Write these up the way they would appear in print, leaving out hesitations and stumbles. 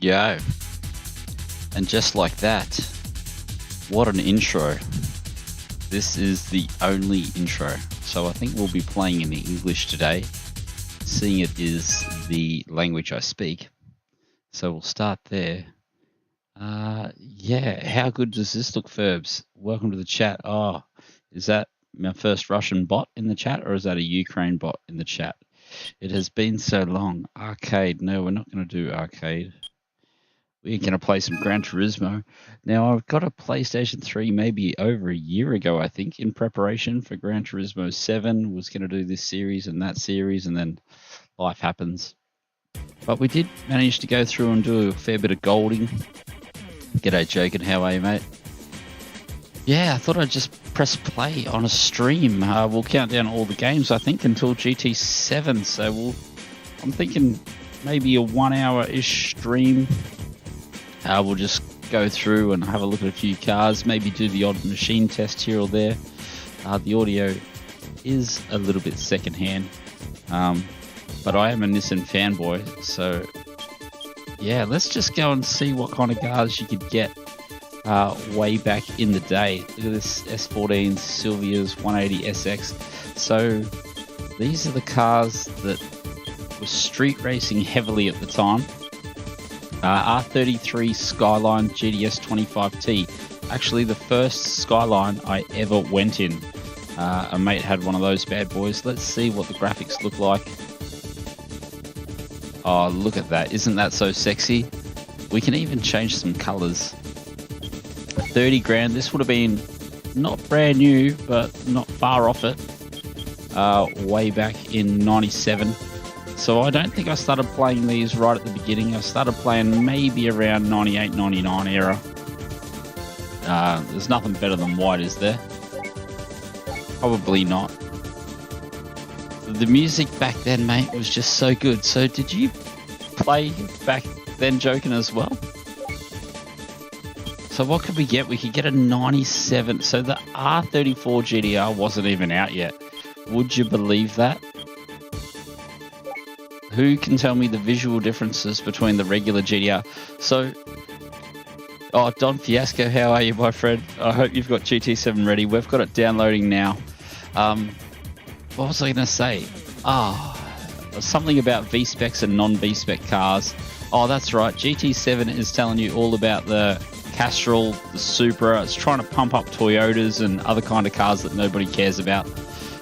go. And just like that, what an intro. This is the only intro. So I think we'll be playing in the English today, seeing it is the language I speak. So we'll start there. Yeah, how good does this look, Ferbs? Welcome to the chat. Oh, is that my first Russian bot in the chat, or is that a Ukraine bot in the chat? It has been so long. Arcade. No, we're not going to do arcade. We're going to play some Gran Turismo. Now, I've got a PlayStation 3 maybe over a year ago, I think, in preparation for Gran Turismo 7. Was going to do this series and that series, and then life happens. But we did manage to go through and do a fair bit of golding. G'day, Jokin. How are you, mate? Yeah, I thought I'd just press play on a stream. We'll count down all the games, I think, until GT7. So I'm thinking maybe a 1 hour-ish stream. We'll just go through and have a look at a few cars, maybe do the odd machine test here or there. The audio is a little bit secondhand, but I am a Nissan fanboy, so yeah, let's just go and see what kind of cars you could get way back in the day. Look at this S14 Silvia's 180 SX. So these are the cars that were street racing heavily at the time. R33 Skyline GTS 25T. Actually, the first Skyline I ever went in. A mate had one of those bad boys. Let's see what the graphics look like. Oh, look at that. Isn't that so sexy? We can even change some colors. 30 grand. This would have been not brand new, but not far off it. Way back in 97. So I don't think I started playing these right at the beginning. I started playing maybe around 98, 99 era. There's nothing better than white, is there? Probably not. The music back then, mate, was just so good. So did you play back then, Joking, as well? So what could we get? We could get a 97. So the R34 GTR wasn't even out yet. Would you believe that? Who can tell me the visual differences between the regular GTR? So, oh, Don Fiasco, how are you, my friend? I hope you've got GT7 ready. We've got it downloading now. What was I going to say? Something about V-Specs and non-V-Spec cars. Oh, that's right. GT7 is telling you all about the Castrol, the Supra. It's trying to pump up Toyotas and other kind of cars that nobody cares about.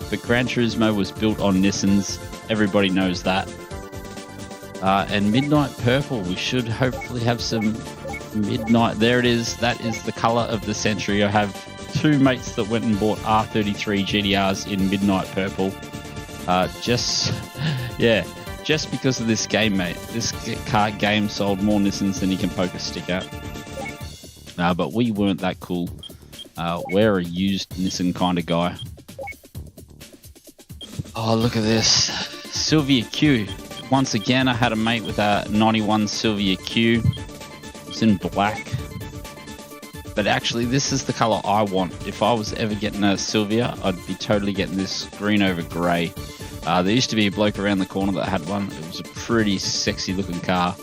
But Gran Turismo was built on Nissans. Everybody knows that. And Midnight Purple, we should hopefully have some Midnight. There it is. That is the color of the century. I have two mates that went and bought R33 GTRs in Midnight Purple. Just because of this game, mate. This car game sold more Nissans than you can poke a stick at. But we weren't that cool. We're a used Nissan kind of guy. Oh, look at this. Silvia Q. Once again, I had a mate with a 91 Silvia Q. It's in black. But actually, this is the color I want. If I was ever getting a Silvia, I'd be totally getting this green over grey. There used to be a bloke around the corner that had one. It was a pretty sexy looking car.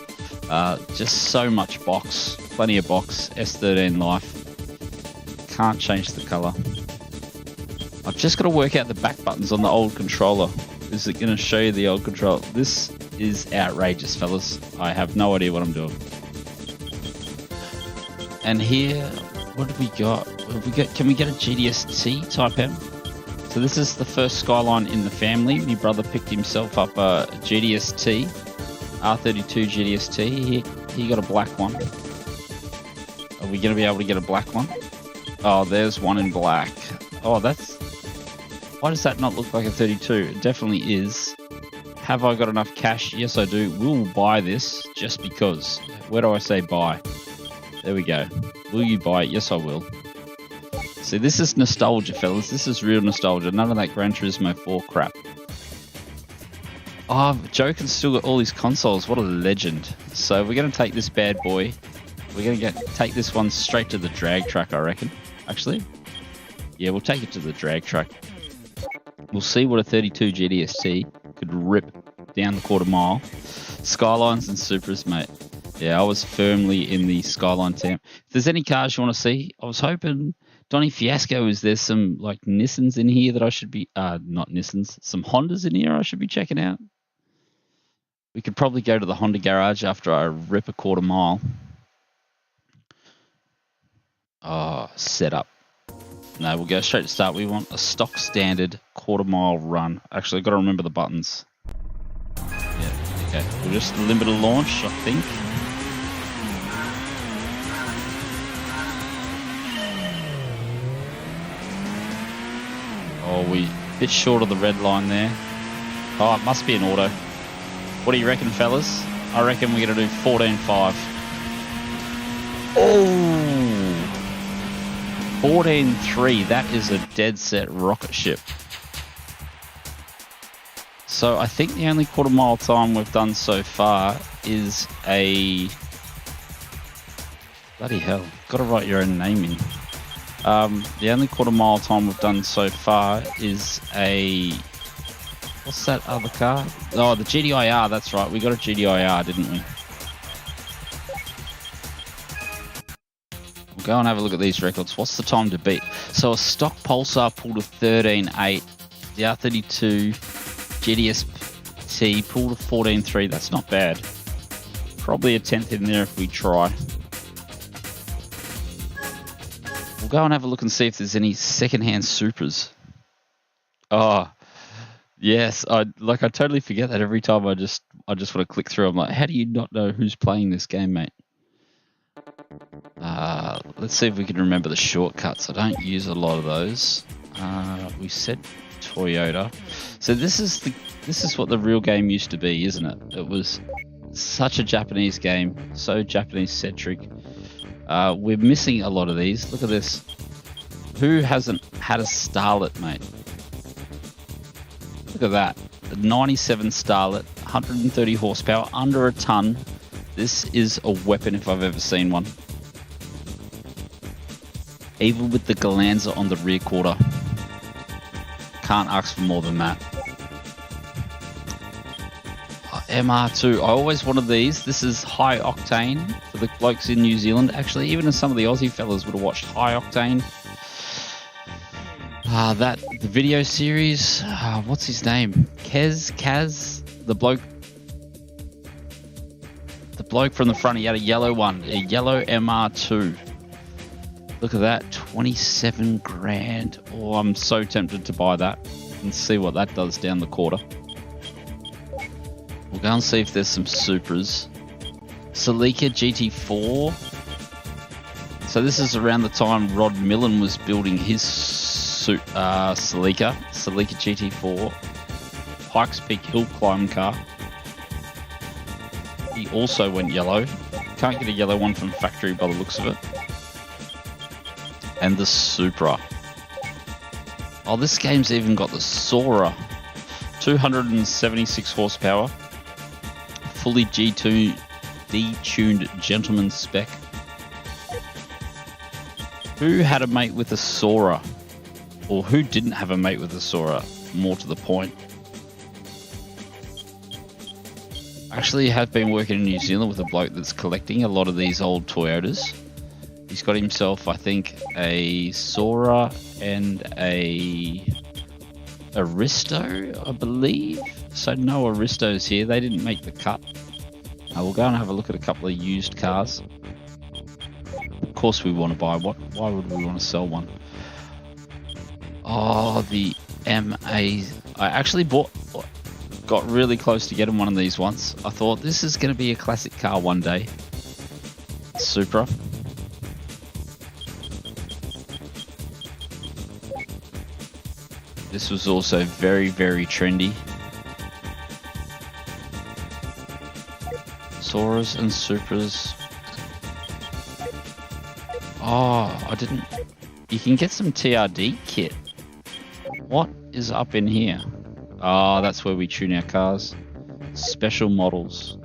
Just so much box. Plenty of box. S13 life. Can't change the color. I've just got to work out the back buttons on the old controller. Is it going to show you the old controller? This is outrageous, fellas. I have no idea what I'm doing. And here, what have we got? Can we get a GTS Type M? So this is the first Skyline in the family. My brother picked himself up a GTS R32 GTS He got a black one. Are we going to be able to get a black one? Oh, there's one in black. Oh, why does that not look like a 32? It definitely is. Have I got enough cash? Yes, I do. We'll buy this just because. Where do I say buy? There we go. Will you buy it? Yes, I will. See, this is nostalgia, fellas. This is real nostalgia. None of that Gran Turismo 4 crap. Oh, Joker's still got all his consoles. What a legend. So we're going to take this bad boy. We're going to take this one straight to the drag track, I reckon. Actually, yeah, we'll take it to the drag track. We'll see what a 32 GTS could rip down the quarter mile. Skylines and Supras, mate. Yeah, I was firmly in the Skyline camp. If there's any cars you want to see, I was hoping Donny Fiasco, is there some like Nissans in here that I should be not Nissans, some Hondas in here I should be checking out? We could probably go to the Honda garage after I rip a quarter mile. Oh, setup. No, we'll go straight to start. We want a stock standard quarter mile run. Actually, I've got to remember the buttons. Yeah, okay. We'll just limit a launch, I think. Oh, we a bit short of the red line there. Oh, it must be an auto. What do you reckon, fellas? I reckon we're going to do 14.5. Oh! 14.3. That is a dead set rocket ship. So I think the only quarter mile time we've done so far is a... Bloody hell. Got to write your own name in. The only quarter mile time we've done so far is a... What's that other car? Oh, the GTIR, that's right. We got a GTIR, didn't we? We'll go and have a look at these records. What's the time to beat? So a stock Pulsar pulled a 13.8. The R32 GTS pulled a 14.3. That's not bad. Probably a 10th in there if we try. We'll go and have a look and see if there's any secondhand Supras. Oh, yes. I totally forget that every time I just want to click through. I'm like, how do you not know who's playing this game, mate? Let's see if we can remember the shortcuts. I don't use a lot of those. We said Toyota. So this is what the real game used to be, isn't it? It was such a Japanese game, so Japanese centric. We're missing a lot of these. Look at this. Who hasn't had a Starlet, mate? Look at that. A 97 Starlet, 130 horsepower, under a ton. This is a weapon if I've ever seen one. Even with the Galanza on the rear quarter. Can't ask for more than that. MR2. I always wanted these. This is high octane for the blokes in New Zealand. Actually, even some of the Aussie fellas would have watched High Octane. The video series. What's his name? Kaz, the bloke from the front. He had a yellow one, a yellow MR2. Look at that, 27 grand. Oh, I'm so tempted to buy that and see what that does down the quarter. We'll go and see if there's some Supras. Celica GT4. So this is around the time Rod Millen was building his Celica GT4. Pikes Peak hill climb car. He also went yellow. Can't get a yellow one from factory by the looks of it. And the Supra. Oh, this game's even got the Sora. 276 horsepower. Fully G2 detuned gentleman spec. Who had a mate with a Sora? Or who didn't have a mate with a Sora? More to the point. Actually, I have been working in New Zealand with a bloke that's collecting a lot of these old Toyotas. He's got himself, I think, a Sora and a Aristo, I believe. So no Aristos here. They didn't make the cut. We'll go and have a look at a couple of used cars. Of course we want to buy one. Why would we want to sell one? Oh, the MA. I actually got really close to getting one of these once. I thought this is going to be a classic car one day. Supra. This was also very, very trendy. Soras and Supras. Oh, I didn't... You can get some TRD kit. What is up in here? Oh, that's where we tune our cars. Special models.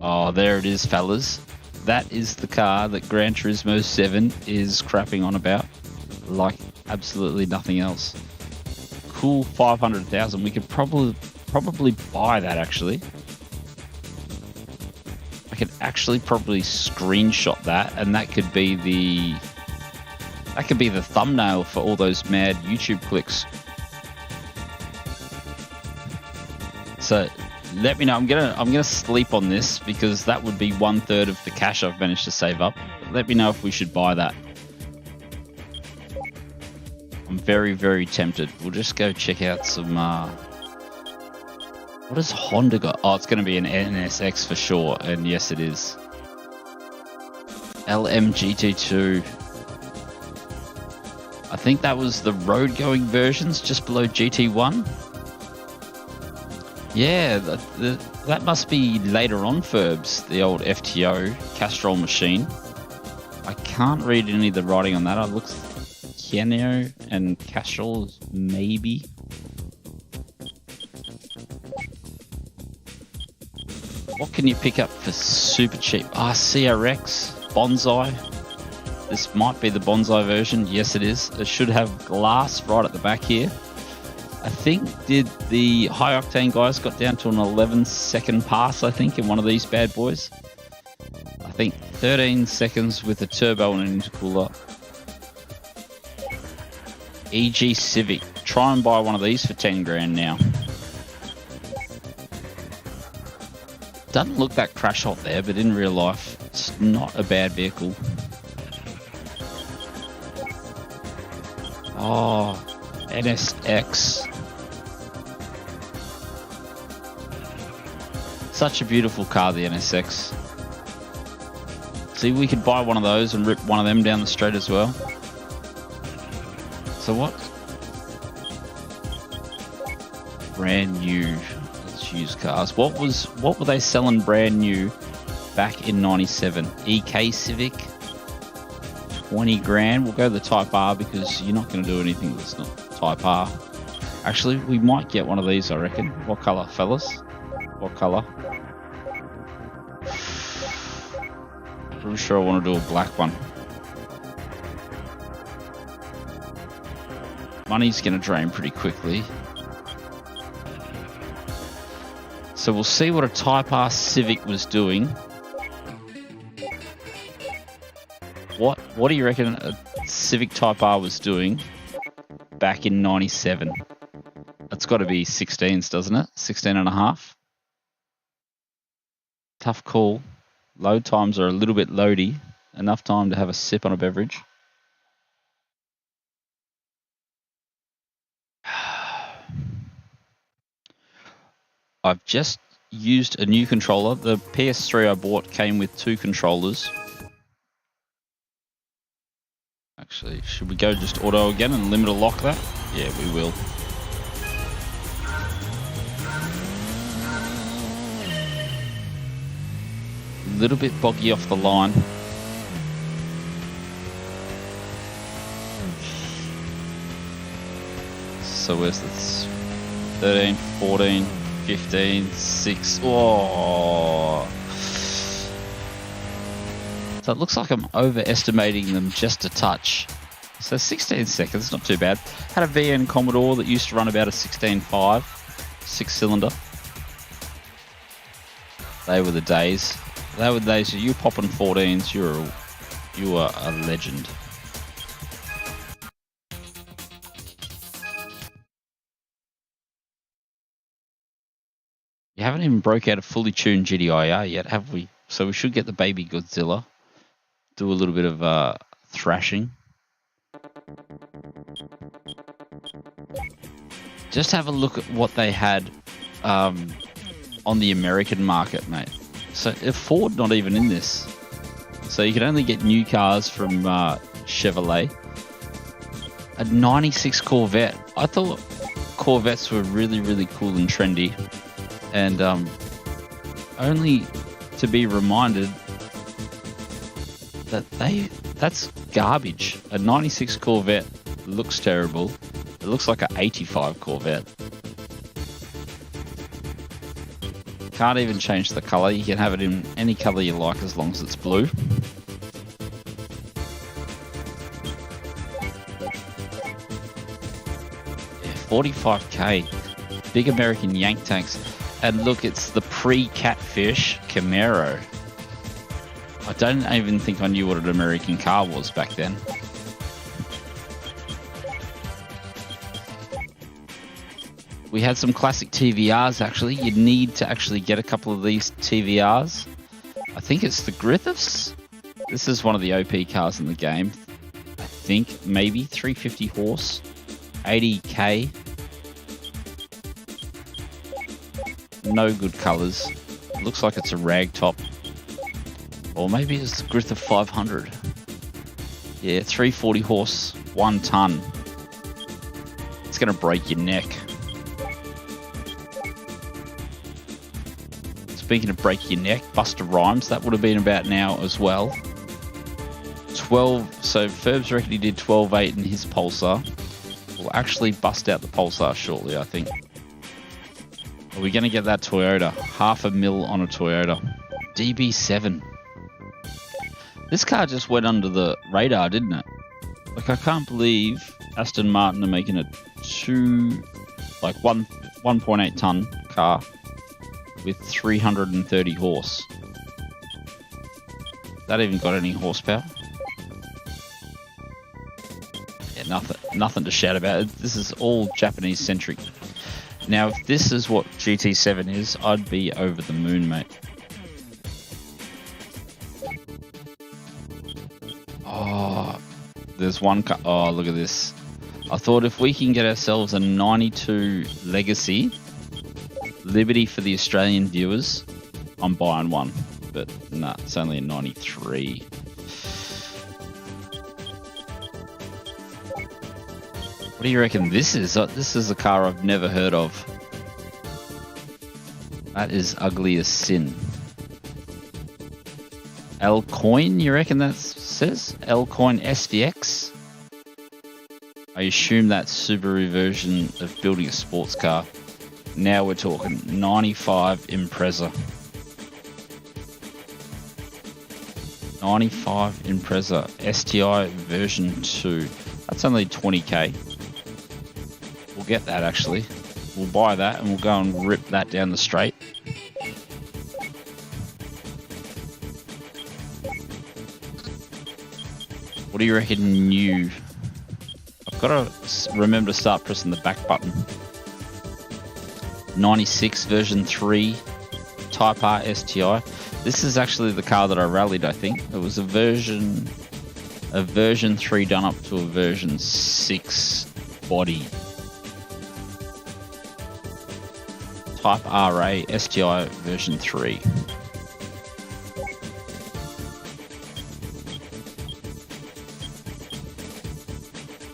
Oh, there it is, fellas. That is the car that Gran Turismo 7 is crapping on about. Like absolutely nothing else. Cool, 500,000. We could probably buy that actually. could actually probably screenshot that, and that could be the thumbnail for all those mad YouTube clicks. So let me know. I'm gonna sleep on this because that would be 1/3 of the cash I've managed to save up. Let me know if we should buy that. I'm very, very tempted. We'll just go check out some. What has Honda got? Oh, it's going to be an NSX for sure, and yes, it is. LMGT2. I think that was the road-going versions, just below GT1. Yeah, that must be later on Ferbs, the old FTO Castrol machine. I can't read any of the writing on that. It looks Kienio and Castrol maybe. What can you pick up for super cheap? Ah, CRX, Bonsai. This might be the Bonsai version. Yes, it is. It should have glass right at the back here. I think the high octane guys got down to an 11-second pass, I think, in one of these bad boys. I think 13 seconds with a turbo and an intercooler. EG Civic. Try and buy one of these for 10 grand now. Doesn't look that crash hot there, but in real life, it's not a bad vehicle. Oh, NSX. Such a beautiful car, the NSX. See, we could buy one of those and rip one of them down the straight as well. So what? Brand new. Let's use cars. What were they selling brand new back in '97? EK Civic. 20 grand. We'll go the Type R because you're not going to do anything that's not Type R. Actually, we might get one of these, I reckon. What colour, fellas? What colour? Pretty sure I want to do a black one. Money's going to drain pretty quickly. So we'll see what a Type R Civic was doing. What do you reckon a Civic Type R was doing back in '97? That's got to be 16s, doesn't it? 16 and a half. Tough call. Load times are a little bit loady. Enough time to have a sip on a beverage. I've just used a new controller. The PS3 I bought came with 2 controllers. Actually, should we go just auto again and limit or lock that? Yeah, we will. A little bit boggy off the line. So where's this? 13, 14, 15, 6. Oh. So it looks like I'm overestimating them just a touch. So 16 seconds, not too bad. Had a VN Commodore that used to run about a 16.5, 6-cylinder. They were the days. They were the days. You popping 14s, you are a legend. You haven't even broke out a fully tuned GTIR yet, have we? So we should get the baby Godzilla. Do a little bit of thrashing. Just have a look at what they had on the American market, mate. So Ford not even in this. So you can only get new cars from Chevrolet. A 96 Corvette. I thought Corvettes were really, really cool and trendy. And only to be reminded that that's garbage. A 96 Corvette looks terrible. It looks like an 85 Corvette. Can't even change the color. You can have it in any color you like as long as it's blue. Yeah, 45k. Big American Yank tanks. And look, it's the pre-Catfish Camaro. I don't even think I knew what an American car was back then. We had some classic TVRs actually. You need to actually get a couple of these TVRs. I think it's the Griffiths. This is one of the OP cars in the game. I think maybe 350 horse, 80k. No good colours. Looks like it's a rag top. Or maybe it's the Griffith 500. Yeah, 340 horse, 1 ton. It's going to break your neck. Speaking of break your neck, Buster Rhymes, that would have been about now as well. 12, so Ferbs reckon he did 12.8 in his Pulsar. We'll actually bust out the Pulsar shortly, I think. Are we going to get that Toyota? $500,000 on a Toyota. DB7. This car just went under the radar, didn't it? Like, I can't believe Aston Martin are making a 1.8 ton car with 330 horse. That even got any horsepower? Yeah, nothing to shout about. This is all Japanese centric. Now, if this is what GT7 is, I'd be over the moon, mate. Oh, there's one car. Oh, look at this. I thought if we can get ourselves a 92 Legacy Liberty for the Australian viewers, I'm buying one. But nah, it's only a 93. What do you reckon this is? This is a car I've never heard of. That is ugly as sin. L-Coin, you reckon that says? L-Coin SVX? I assume that's Subaru version of building a sports car. Now we're talking 95 Impreza. 95 Impreza STI version 2. That's only 20k. We'll get that actually. We'll buy that and we'll go and rip that down the straight. What do you reckon new? I've got to remember to start pressing the back button. 96 version 3 Type R STI. This is actually the car that I rallied, I think. It was a version 3 done up to a version 6 body. Type RA STI version 3.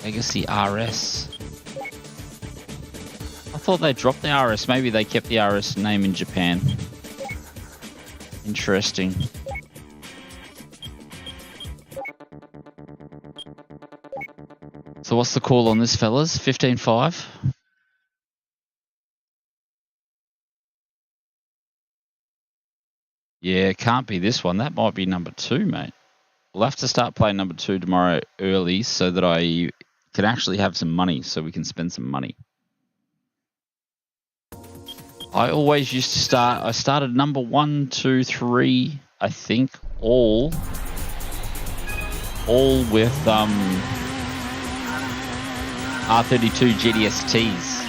Legacy RS. I thought they dropped the RS. Maybe they kept the RS name in Japan. Interesting. So what's the call on this, fellas? 15.5? Yeah, it can't be this one. That might be number 2, mate. We'll have to start playing number 2 tomorrow early so that I can actually have some money, so we can spend some money. I always used to start, I started number 1, 2, 3, I think, all with R33 GTS.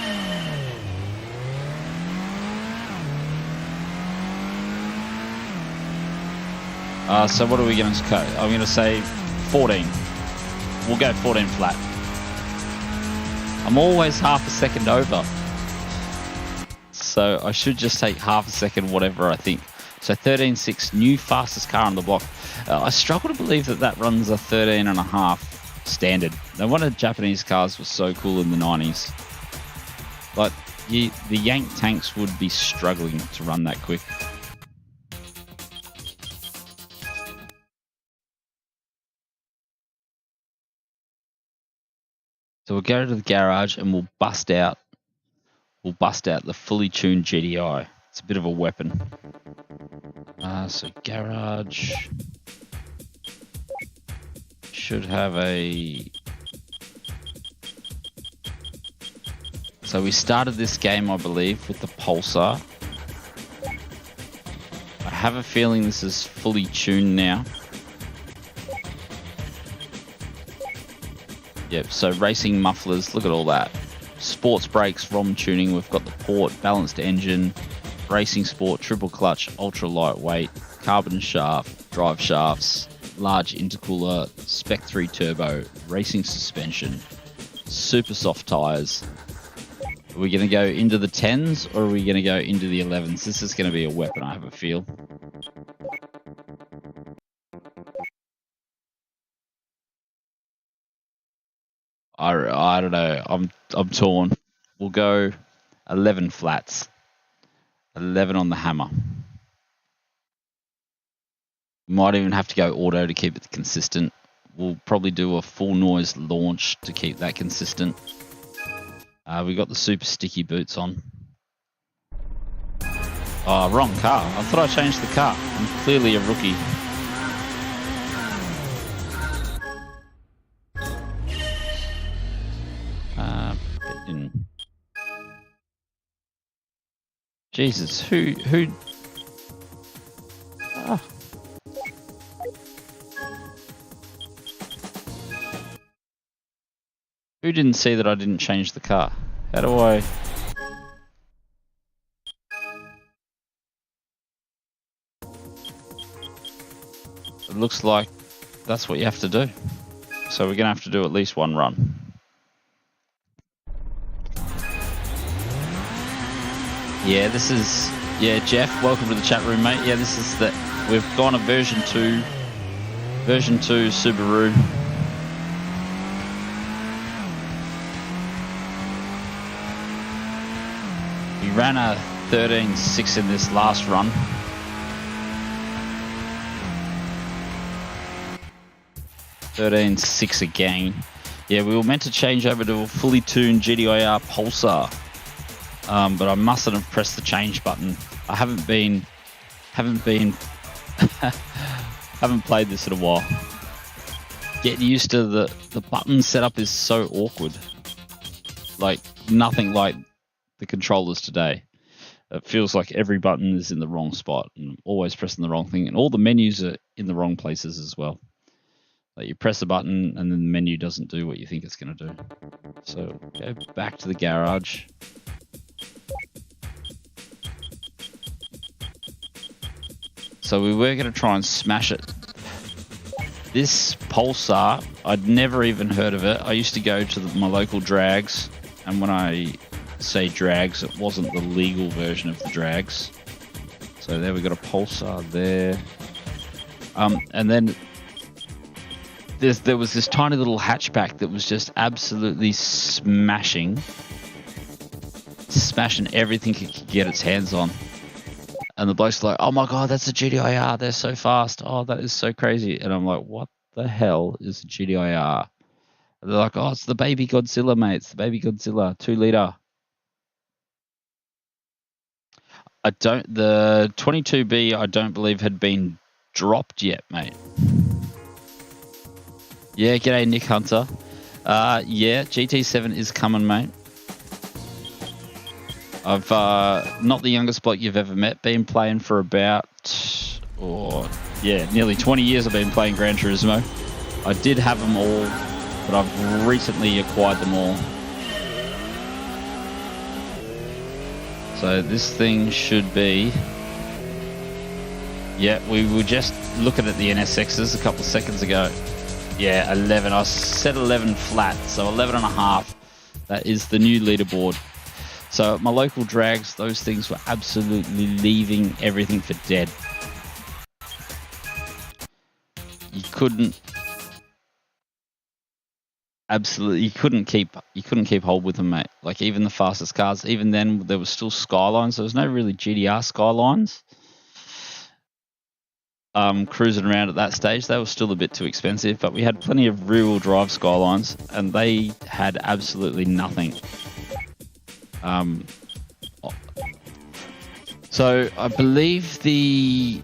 So what are we going to cut? I'm going to say 14. We'll go 14 flat. I'm always half a second over. So I should just take half a second, whatever I think. So 13.6, new fastest car on the block. I struggle to believe that runs a 13.5 standard. No wonder Japanese cars were so cool in the 90s. Like, the Yank tanks would be struggling to run that quick. So we'll go to the garage and we'll bust out the fully tuned GDI. It's a bit of a weapon. So garage should have a... So we started this game, I believe, with the Pulsar. I have a feeling this is fully tuned now. Yep, so racing mufflers, look at all that. Sports brakes, ROM tuning, we've got the port, balanced engine, racing sport, triple clutch, ultra lightweight, carbon shaft, drive shafts, large intercooler, Spec 3 turbo, racing suspension, super soft tyres. Are we going to go into the 10s or are we going to go into the 11s? This is going to be a weapon, I have a feel. I don't know. I'm torn. We'll go 11 flats. 11 on the hammer. Might even have to go auto to keep it consistent. We'll probably do a full noise launch to keep that consistent. We got the super sticky boots on. Oh, wrong car. I thought I changed the car. I'm clearly a rookie. Jesus, who? Ah. Who didn't see that I didn't change the car? How do I? It looks like that's what you have to do. So we're gonna have to do at least one run. Yeah, this is, yeah, Jeff, welcome to the chat room, mate. Yeah, this is the, we've gone a version 2 Subaru. We ran a 13.6 in this last run. .6 again. Yeah, we were meant to change over to a fully tuned GTIR Pulsar. But I mustn't have pressed the change button. I haven't played this in a while. Getting used to the button setup is so awkward. Like nothing like the controllers today. It feels like every button is in the wrong spot and I'm always pressing the wrong thing, and all the menus are in the wrong places as well. Like you press a button and then the menu doesn't do what you think it's going to do. So go back to the garage. So we were going to try and smash it. This Pulsar, I'd never even heard of it. I used to go to my local drags, and when I say drags, it wasn't the legal version of the drags. So there we got a Pulsar there. And then there was this tiny little hatchback that was just absolutely smashing everything it could get its hands on. And the bloke's like, oh my God, that's a GTIR. They're so fast. Oh, that is so crazy. And I'm like, what the hell is a GTIR? And they're like, oh, it's the baby Godzilla, mate. It's the baby Godzilla, 2-litre. The 22B, I don't believe had been dropped yet, mate. Yeah, g'day, Nick Hunter. Yeah, GT7 is coming, mate. I've not the youngest bloke you've ever met. Been playing for about, nearly 20 years. I've been playing Gran Turismo. I did have them all, but I've recently acquired them all. So this thing should be. Yeah, we were just looking at the NSXs a couple of seconds ago. Yeah, 11. I set 11 flat, so 11.5. That is the new leaderboard. So at my local drags, those things were absolutely leaving everything for dead. You couldn't keep hold with them, mate. Like even the fastest cars, even then there was still Skylines. There was no really GTR Skylines. Cruising around at that stage, they were still a bit too expensive, but we had plenty of rear-wheel drive Skylines, and they had absolutely nothing. So I believe the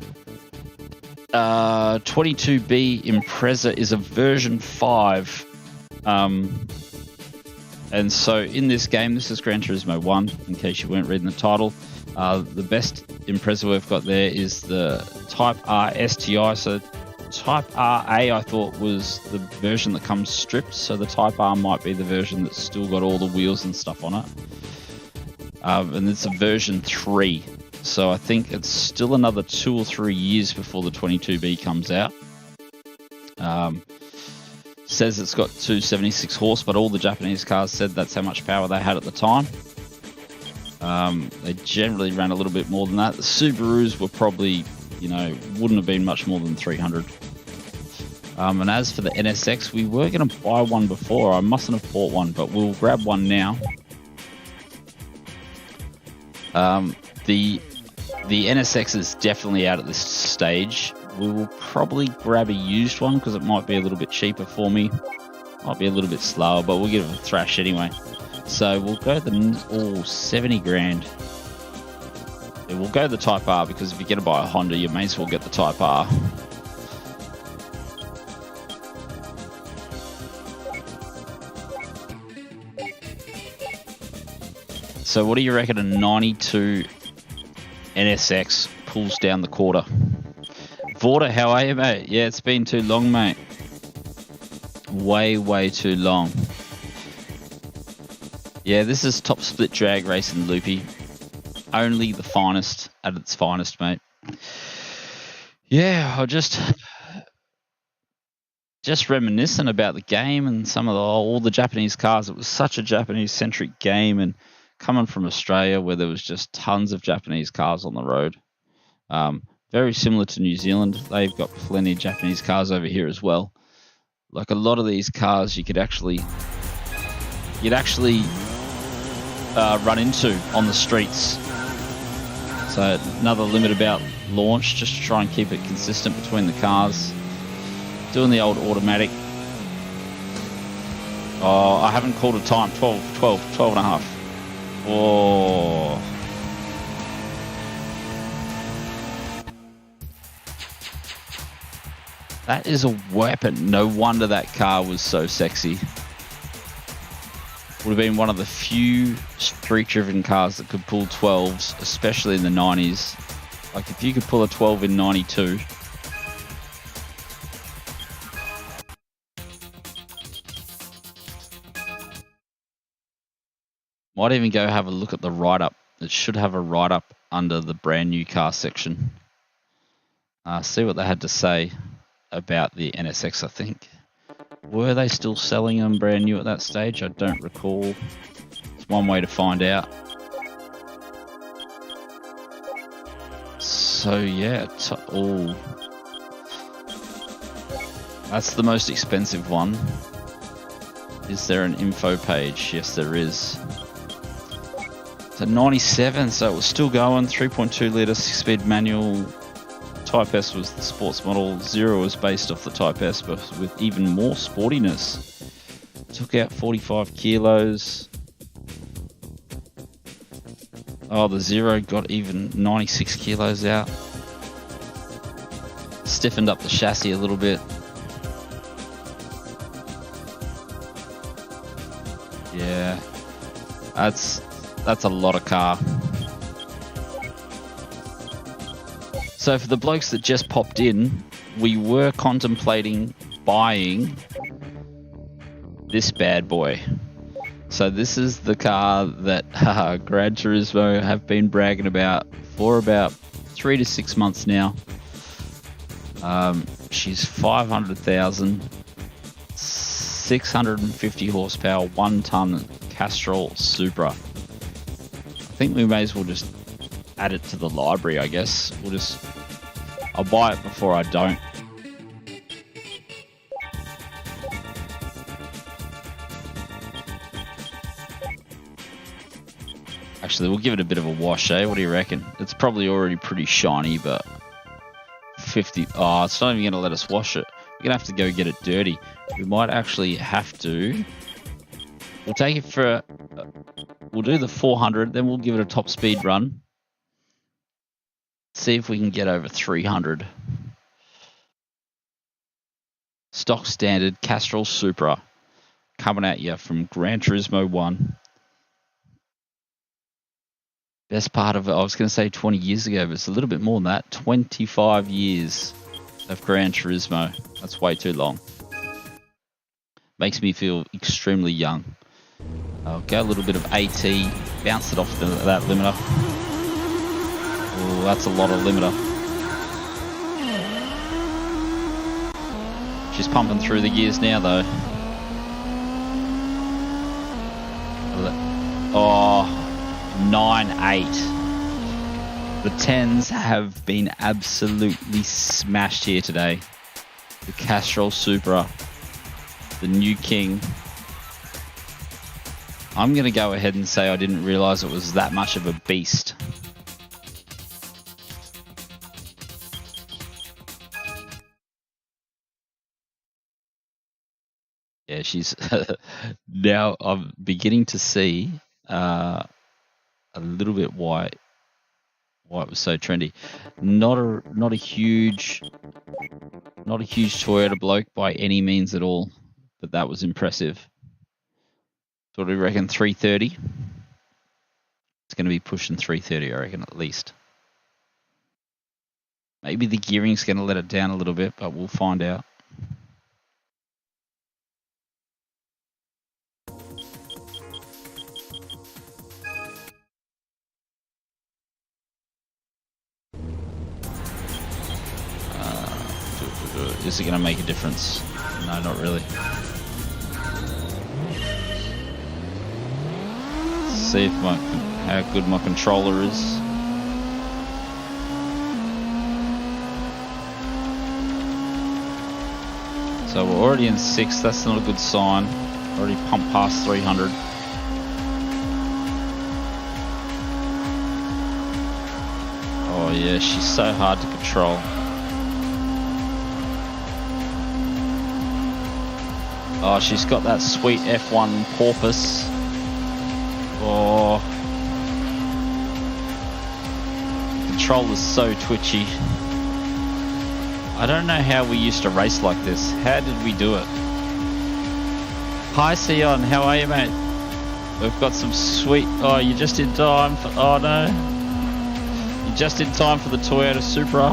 22B Impreza is a version 5, and so in this game, this is Gran Turismo 1, in case you weren't reading the title. The best Impreza we've got there is the Type R STI. So Type RA I thought was the version that comes stripped, so the Type R might be the version that's still got all the wheels and stuff on it. And it's a version 3, so I think it's still another 2 or 3 years before the 22B comes out. Says it's got 276 horse, but all the Japanese cars said that's how much power they had at the time. They generally ran a little bit more than that. The Subarus were probably, you know, wouldn't have been much more than 300. And as for the NSX, we were going to buy one before. I mustn't have bought one, but we'll grab one now. The NSX is definitely out at this stage. We will probably grab a used one because it might be a little bit cheaper for me. Might be a little bit slower, but we'll give it a thrash anyway. So we'll go the 70 grand. Yeah, we'll go the Type R because if you're going to buy a Honda, you may as well get the Type R. So what do you reckon a 92 NSX pulls down the quarter? Vorta, how are you, mate? Yeah, it's been too long, mate. Way too long. Yeah, this is top split drag racing, Loopy. Only the finest at its finest, mate. Yeah, I'll just reminiscent about the game and some of all the Japanese cars. It was such a Japanese-centric game, and coming from Australia where there was just tons of Japanese cars on the road. Very similar to New Zealand. They've got plenty of Japanese cars over here as well. Like a lot of these cars you'd actually run into on the streets. So another limit about launch, just to try and keep it consistent between the cars. Doing the old automatic. Oh, I haven't called a time. 12 and a half. Oh. That is a weapon. No wonder that car was so sexy. Would have been one of the few street-driven cars that could pull 12s, especially in the 90s. Like if you could pull a 12 in 92. Might even go have a look at the write-up. It should have a write-up under the brand new car section. See what they had to say about the NSX, I think. Were they still selling them brand new at that stage? I don't recall. It's one way to find out. So yeah, that's the most expensive one. Is there an info page? Yes, there is. So 97, so it was still going. 3.2 litre 6-speed manual. Type S was the sports model. Zero was based off the Type S, but with even more sportiness. Took out 45 kilos. Oh, the Zero got even 96 kilos out. Stiffened up the chassis a little bit. Yeah, that's a lot of car. So for the blokes that just popped in, we were contemplating buying this bad boy. So this is the car that Gran Turismo have been bragging about for about 3 to 6 months now. She's 500,000, 650 horsepower, 1 ton Castrol Supra. I think we may as well just add it to the library, I guess. I'll buy it before I don't. Actually, we'll give it a bit of a wash, eh? What do you reckon? It's probably already pretty shiny, but 50... Oh, it's not even going to let us wash it. We're going to have to go get it dirty. We might actually have to... We'll take it for... We'll do the 400, then we'll give it a top speed run. See if we can get over 300. Stock standard Castrol Supra coming at you from Gran Turismo 1. best part of it, I was going to say 20 years ago, but it's a little bit more than that. 25 years of Gran Turismo. That's way too long. Makes me feel extremely young. I'll go a little bit of AT, bounce it off that limiter. Oh, that's a lot of limiter. She's pumping through the gears now, though. Oh, 9.8. The 10s have been absolutely smashed here today. The Castrol Supra, the new king. I'm going to go ahead and say I didn't realize it was that much of a beast. Yeah, she's now I'm beginning to see a little bit why it was so trendy. Not a huge Toyota bloke by any means at all, but that was impressive. So what do we reckon? 330. It's going to be pushing 330, I reckon, at least. Maybe the gearing's going to let it down a little bit, but we'll find out. Is it going to make a difference? No, not really. See if how good my controller is. So we're already in 6th. That's not a good sign. Already pumped past 300. Oh yeah, she's so hard to control. Oh, she's got that sweet F1 porpoise. Oh. The controller's so twitchy. I don't know how we used to race like this. How did we do it? Hi, Sion. How are you, mate? We've got some sweet... Oh, you're just in time for... Oh, no. You're just in time for the Toyota Supra.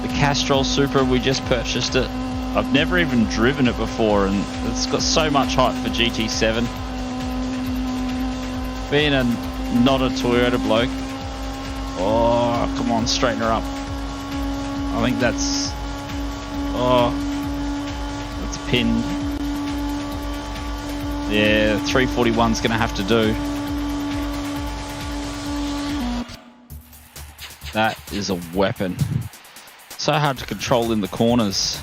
The Castrol Supra, we just purchased it. I've never even driven it before, and it's got so much hype for GT7. Being not a Toyota bloke. Oh, come on, straighten her up. I think that's... Oh, that's pinned. Yeah, 341's going to have to do. That is a weapon. So hard to control in the corners.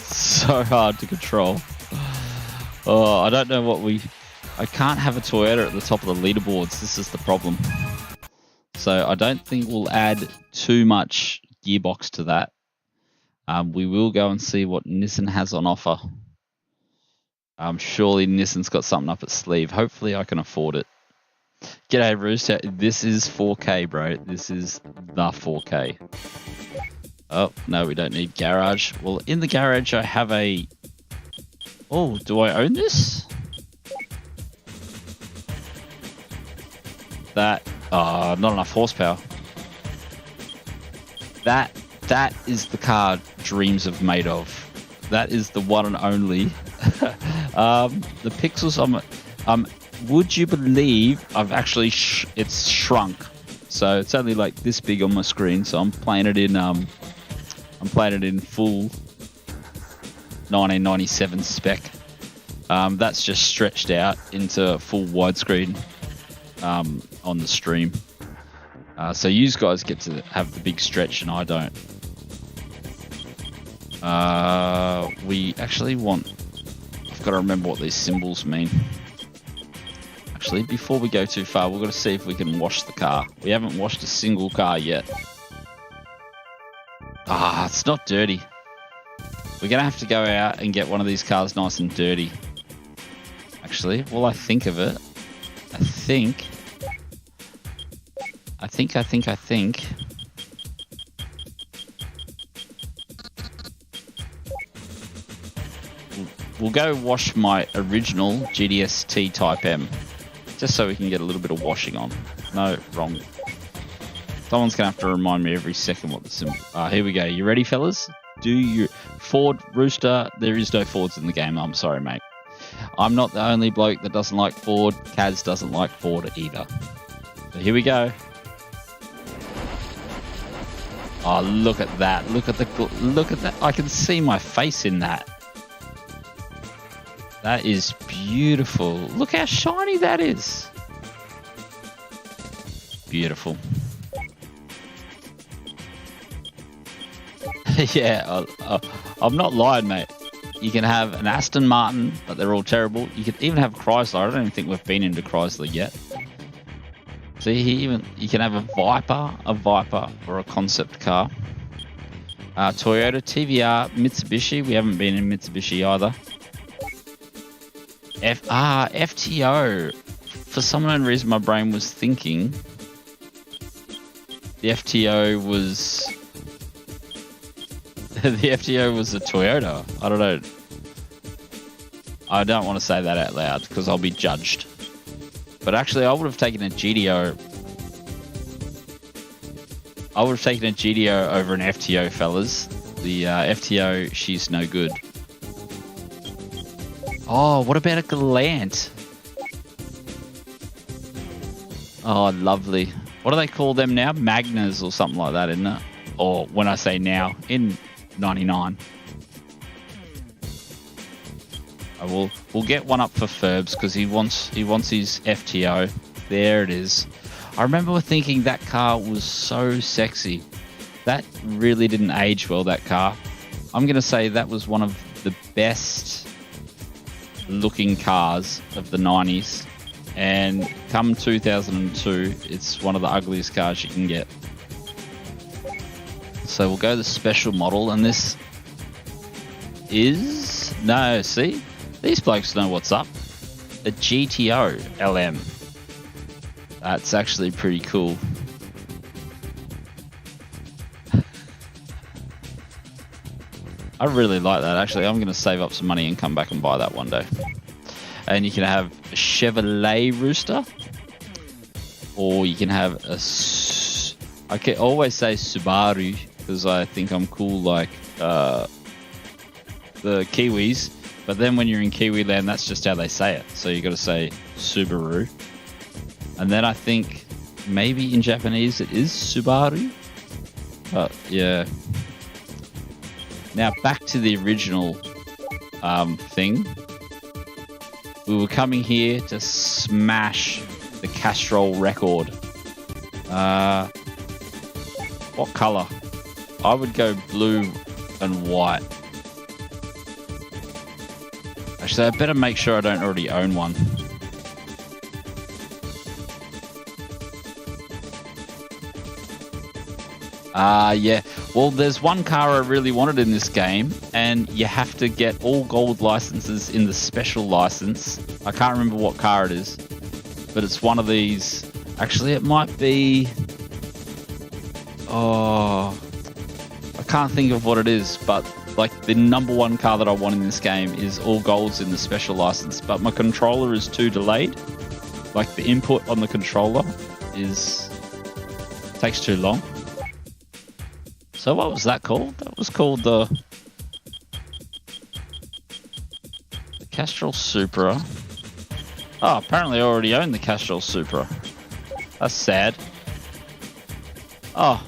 So hard to control. Oh, I don't know what I can't have a Toyota at the top of the leaderboards. This is the problem. So I don't think we'll add too much gearbox to that. We will go and see what Nissan has on offer. Surely Nissan's got something up its sleeve. Hopefully I can afford it. G'day, Rooster. This is 4K, bro. This is the 4K. Oh, no, we don't need garage. Well, in the garage, I have a... Oh, do I own this? That... not enough horsepower. That is the car dreams have made of. That is the one and only. The pixels would you believe I've actually it's shrunk. So it's only like this big on my screen. So I'm playing it in full 1997 spec. That's just stretched out into full widescreen on the stream. So you guys get to have the big stretch and I don't. We actually want... I've got to remember what these symbols mean. Actually, before we go too far, we've got to see if we can wash the car. We haven't washed a single car yet. Ah, it's not dirty. We're going to have to go out and get one of these cars nice and dirty. Actually, while I think of it, I think... We'll go wash my original GTS T Type M. Just so we can get a little bit of washing on. No, wrong. Someone's going to have to remind me every second what the symbol... here we go. You ready, fellas? Do you... Ford, Rooster, there is no Fords in the game. I'm sorry, mate. I'm not the only bloke that doesn't like Ford. Kaz doesn't like Ford either. So here we go. Oh, look at that. Look at that. I can see my face in that. That is beautiful. Look how shiny that is. Beautiful. Yeah, I'm not lying, mate. You can have an Aston Martin, but they're all terrible. You could even have a Chrysler. I don't even think we've been into Chrysler yet. See, you can have a Viper or a concept car. Toyota, TVR, Mitsubishi. We haven't been in Mitsubishi either. FTO. For some unknown reason, my brain was thinking the FTO was the FTO was a Toyota. I don't know. I don't want to say that out loud because I'll be judged. But actually, I would have taken a GTO. I would have taken a GTO over an FTO, fellas. The FTO, she's no good. Oh, what about a Galant? Oh, lovely. What do they call them now? Magnas or something like that, isn't it? Or when I say now, in 99. We'll get one up for Ferbs because he wants his FTO. There it is. I remember thinking that car was so sexy. That really didn't age well, that car. I'm going to say that was one of the best looking cars of the 90s. And come 2002, it's one of the ugliest cars you can get. So we'll go the special model, and this is... No, see? These blokes know what's up. A GTO LM. That's actually pretty cool. I really like that, actually. I'm going to save up some money and come back and buy that one day. And you can have a Chevrolet Rooster. Or you can have a... I can always say Subaru, because I think I'm cool like the Kiwis. But then when you're in Kiwi land, that's just how they say it. So you got to say Subaru. And then I think maybe in Japanese it is Subaru. But yeah. Now back to the original thing. We were coming here to smash the Castrol record. What color? I would go blue and white. Actually, I better make sure I don't already own one. Yeah. Well, there's one car I really wanted in this game, and you have to get all gold licenses in the special license. I can't remember what car it is, but it's one of these. Actually, it might be... Oh, I can't think of what it is, but like the number one car that I want in this game is all golds in the special license, but my controller is too delayed. Like the input on the controller takes too long. So what was that called? That was called the Castrol Supra. Oh, apparently I already own the Castrol Supra. That's sad. Oh,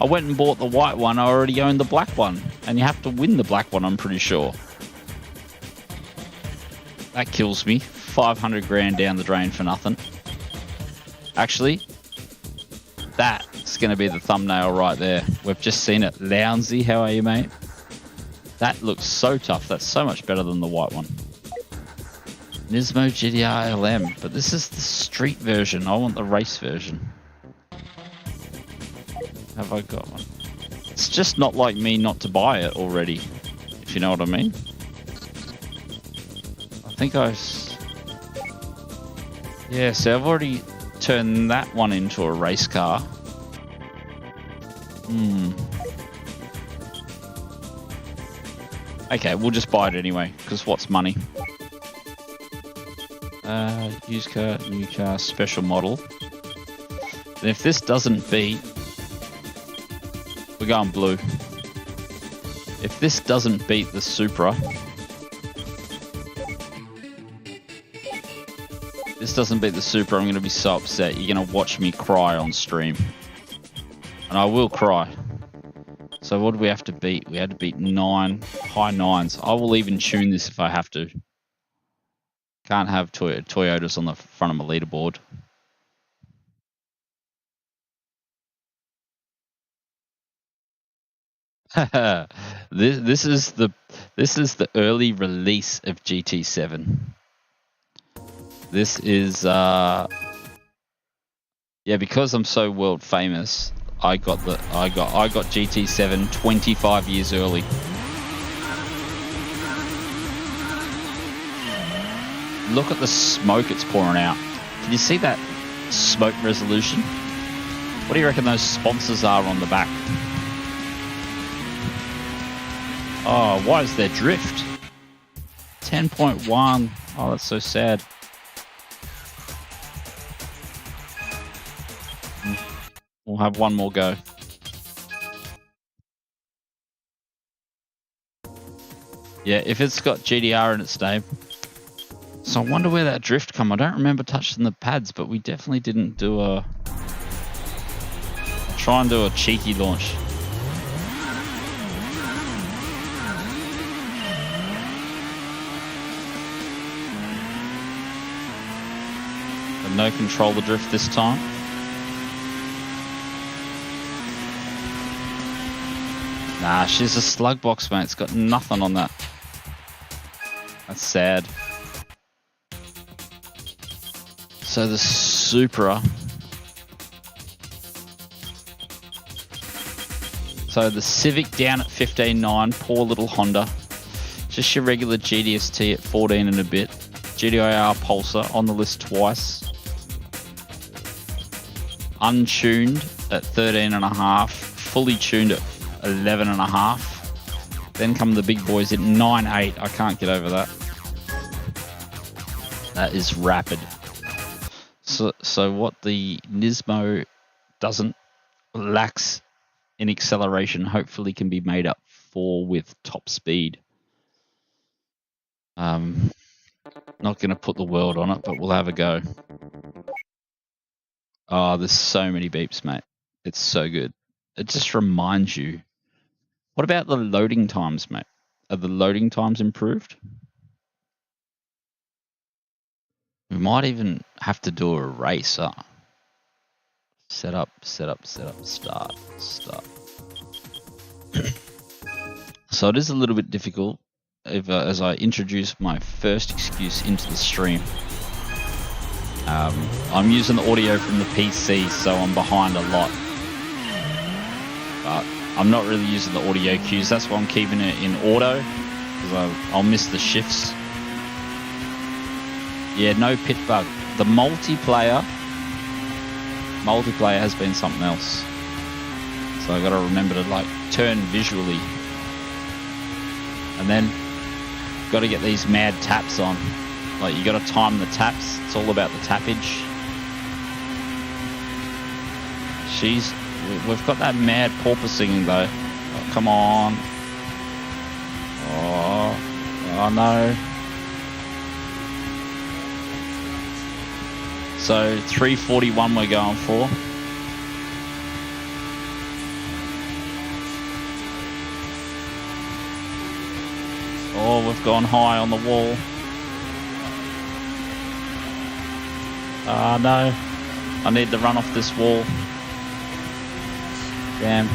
I went and bought the white one. I already owned the black one. And you have to win the black one, I'm pretty sure. That kills me. 500 grand down the drain for nothing. Actually, that's going to be the thumbnail right there. We've just seen it. Lounsey, how are you, mate? That looks so tough. That's so much better than the white one. Nismo GTR LM. But this is the street version. I want the race version. Have I got one? It's just not like me not to buy it already, if you know what I mean. I think yeah, so I've already turned that one into a race car. Okay, we'll just buy it anyway, because what's money? Used car, new car, special model. And if this doesn't beat, we're going blue. If this doesn't beat the Supra, I'm going to be so upset. You're going to watch me cry on stream. And I will cry. So what do we have to beat? We had to beat 9, high 9s. I will even tune this if I have to. Can't have Toyotas on the front of my leaderboard. This is the early release of GT7. This is yeah, because I'm so world famous, I got GT7 25 years early. Look at the smoke it's pouring out. Can you see that smoke resolution? What do you reckon those sponsors are on the back? Oh, why is there drift? 10.1. Oh, that's so sad. We'll have one more go. Yeah, if it's got GDR in its name. So I wonder where that drift come. I don't remember touching the pads, but we definitely didn't do a... I'll try and do a cheeky launch. But no controller drift this time. Nah, she's a slug box, mate. It's got nothing on that. That's sad. So the Supra. So the Civic down at 15.9. Poor little Honda. Just your regular GDST at 14 and a bit. GDIR Pulsar on the list twice. Untuned at 13.5. Fully tuned at 11.5. Then come the big boys at 9.8. I can't get over that. That is rapid. So what the Nismo lacks in acceleration hopefully can be made up for with top speed. Not going to put the world on it, but we'll have a go. Oh, there's so many beeps, mate. It's so good. It just reminds you. What about the loading times, mate? Are the loading times improved? We might even have to do a race. Set up, start. So it is a little bit difficult as I introduce my first excuse into the stream. I'm using the audio from the PC, so I'm behind a lot. But I'm not really using the audio cues. That's why I'm keeping it in auto, because I'll miss the shifts. Yeah, no pit bug. The multiplayer has been something else. So I got to remember to like turn visually, and then got to get these mad taps on. Like you got to time the taps. It's all about the tappage. We've got that mad porpoising though. Oh, come on. Oh no. So 341 we're going for. Oh, we've gone high on the wall. No. I need to run off this wall. Damn.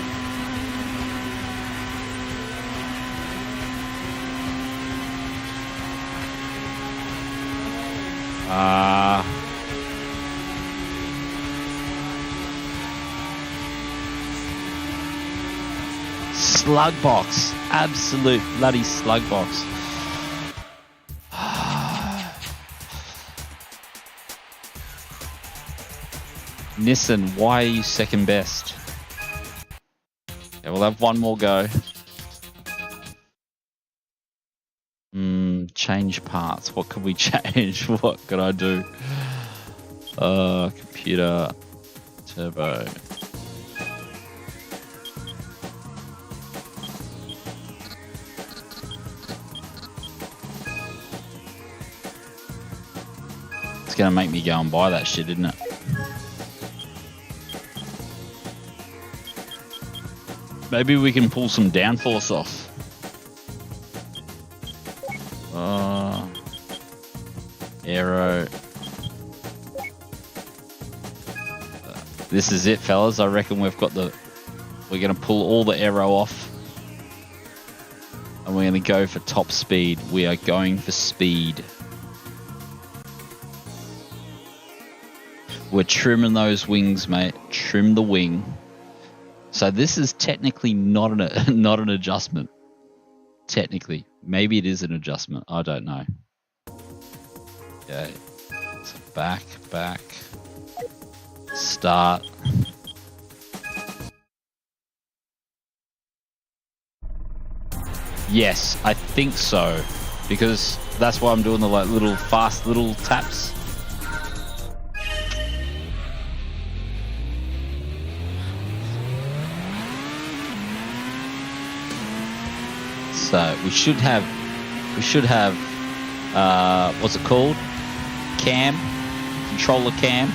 Slug box. Absolute bloody slug box. Nissan, why are you second best? Okay, we'll have one more go. Change parts. What can we change? What can I do? Computer, turbo. It's gonna make me go and buy that shit, isn't it? Maybe we can pull some downforce off. Aero. This is it, fellas. I reckon we're gonna pull all the aero off. And we're gonna go for top speed. We are going for speed. We're trimming those wings, mate. Trim the wing. So this is technically not an adjustment. Technically. Maybe it is an adjustment. I don't know. Okay. So back. Start. Yes, I think so. Because that's why I'm doing the like fast little taps. So we should have what's it called? Controller cam.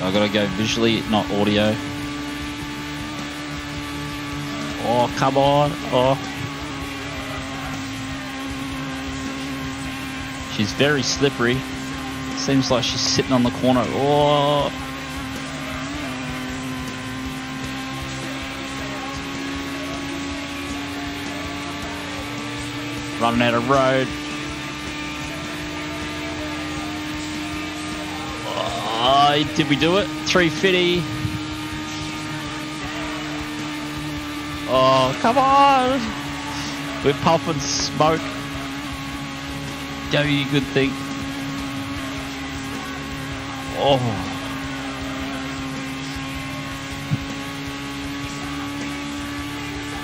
I gotta go visually, not audio. Oh, come on. Oh. She's very slippery. Seems like she's sitting on the corner. Oh. Running out of road. Oh, did we do it? 350. Oh, come on. We're puffing smoke. Go, you good thing. Oh.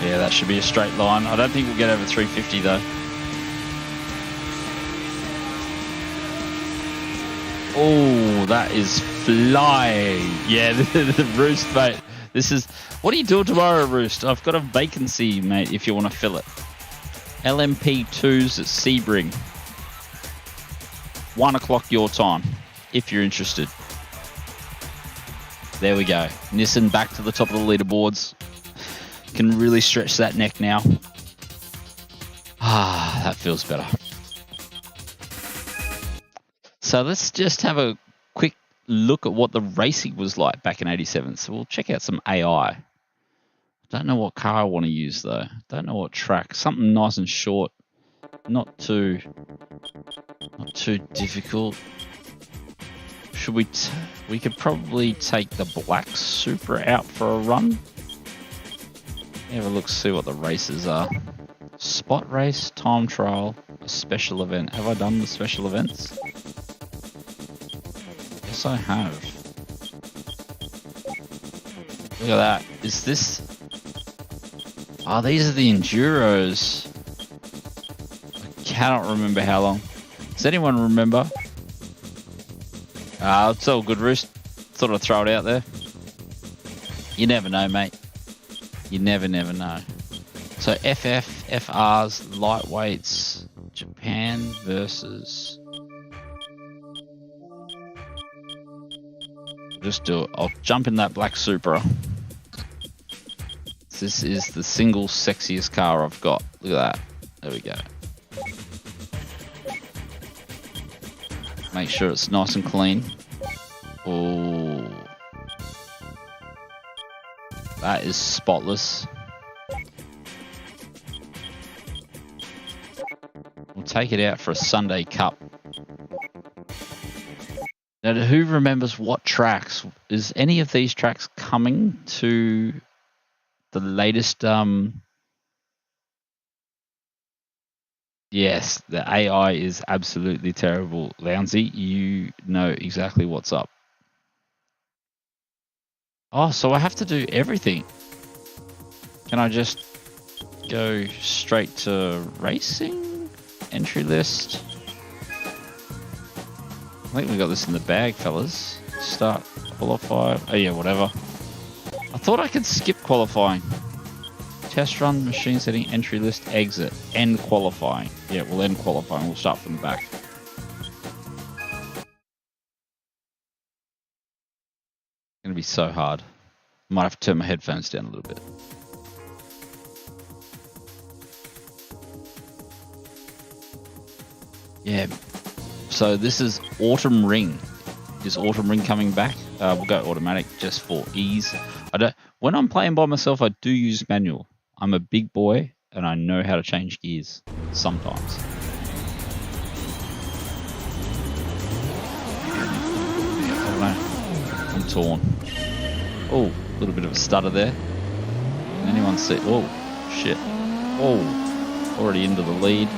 Yeah, that should be a straight line. I don't think we'll get over 350 though. Oh, that is flying. Yeah, the Roost, mate. This is... What are you doing tomorrow, Roost? I've got a vacancy, mate, if you want to fill it. LMP2s at Sebring. 1 o'clock your time, if you're interested. There we go. Nissan back to the top of the leaderboards. Can really stretch that neck now. Ah, that feels better. So let's just have a quick look at what the racing was like back in 87. So we'll check out some AI. Don't know what car I want to use though. Don't know what track. Something nice and short. Not too difficult. Should we? We could probably take the black Supra out for a run. Have a look, see what the races are. Spot race, time trial, a special event. Have I done the special events? Yes, I have. Look at that. Is this... Oh, these are the Enduros. I cannot remember how long. Does anyone remember? It's all good, Roost. Thought I'd throw it out there. You never know, mate. You never know. So FRs, lightweights, Japan versus... Just do it. I'll jump in that black Supra. This is the single sexiest car I've got. Look at that. There we go. Make sure it's nice and clean. Oh, that is spotless. We'll take it out for a Sunday Cup. Now, who remembers what tracks? Is any of these tracks coming to the latest? Yes, the AI is absolutely terrible. Lounsey, you know exactly what's up. Oh, so I have to do everything. Can I just... go straight to racing? Entry list. I think we got this in the bag, fellas. Start, qualify. Oh yeah, whatever. I thought I could skip qualifying. Test run, machine setting, entry list, exit, end qualifying. Yeah, we'll end qualifying. We'll start from the back. It's gonna be so hard. Might have to turn my headphones down a little bit. Yeah. So this is Autumn Ring. Is Autumn Ring coming back? We'll go automatic just for ease. When I'm playing by myself, I do use manual. I'm a big boy and I know how to change gears sometimes. I don't know. I'm torn. Oh, a little bit of a stutter there. Can anyone see? Oh, shit. Oh, already into the lead.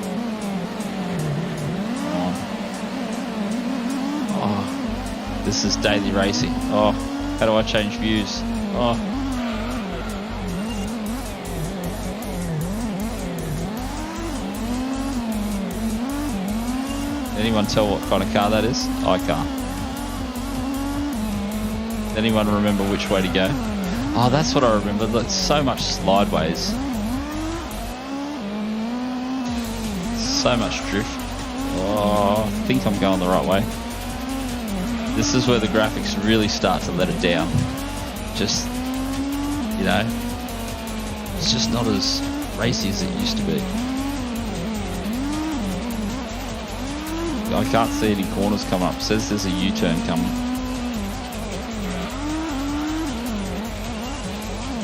Come on. Oh, this is daily racing. Oh, how do I change views? Oh. Anyone tell what kind of car that is? I can't. Anyone remember which way to go? Oh, that's what I remember. That's so much slideways. So much drift. Oh, I think I'm going the right way. This is where the graphics really start to let it down. Just, you know, it's just not as racy as it used to be. I can't see any corners come up. It says there's a U-turn coming.